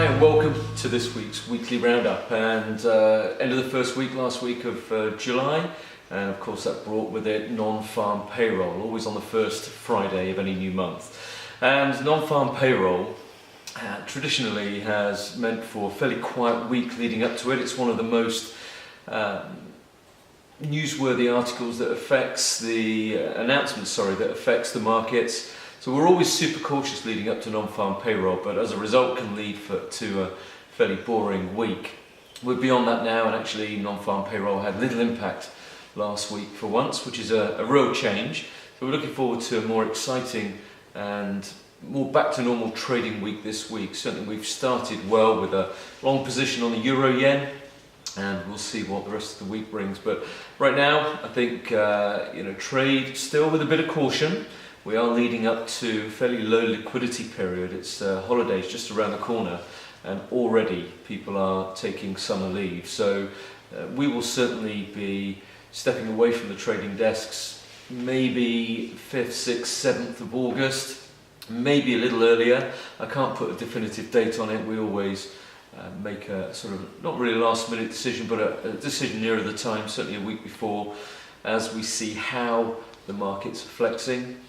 Hi and welcome to this week's weekly roundup, and end of the first week last week of July, and of course that brought with it non-farm payroll, always on the first Friday of any new month. And non-farm payroll traditionally has meant for a fairly quiet week leading up to it. It's one of the most newsworthy articles that affects the that affects the markets. So we're always super cautious leading up to non-farm payroll, but as a result can lead to a fairly boring week. We're beyond that now, and actually non-farm payroll had little impact last week for once, which is a real change. So we're looking forward to a more exciting and more back to normal trading week this week. Certainly we've started well with a long position on the euro yen, and we'll see what the rest of the week brings. But right now I think trade still with a bit of caution. We are leading up to a fairly low liquidity period. It's holidays just around the corner, and already people are taking summer leave. So we will certainly be stepping away from the trading desks maybe 5th, 6th, 7th of August, maybe a little earlier. I can't put a definitive date on it. We always make a sort of, not really a last minute decision, but a decision nearer the time, certainly a week before, as we see how the markets are flexing.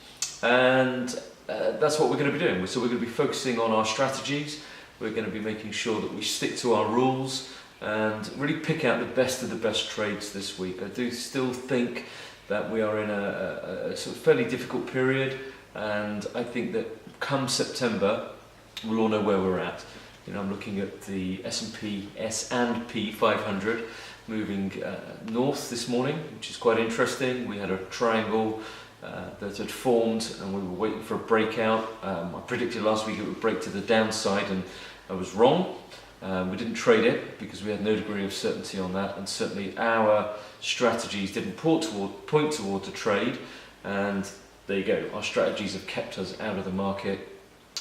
And that's what we're going to be doing. So we're going to be focusing on our strategies. We're going to be making sure that we stick to our rules and really pick out the best of the best trades this week. I do still think that we are in a sort of fairly difficult period, and I think that come September we'll all know where we're at. I'm looking at the S&P 500 moving north this morning, which is quite interesting. We had a triangle that had formed, and we were waiting for a breakout. I predicted last week it would break to the downside, and I was wrong. We didn't trade it because we had no degree of certainty on that, and certainly our strategies didn't point towards a trade. And there you go, our strategies have kept us out of the market,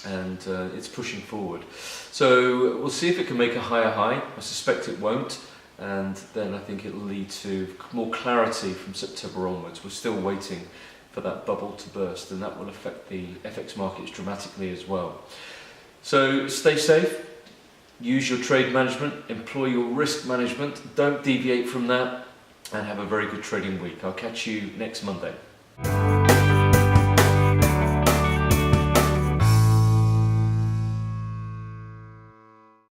and it's pushing forward. So we'll see if it can make a higher high. I suspect it won't, and then I think it'll lead to more clarity from September onwards. We're still waiting for that bubble to burst, and that will affect the FX markets dramatically as well. So stay safe, use your trade management, employ your risk management, don't deviate from that, and have a very good trading week. I'll catch you next Monday.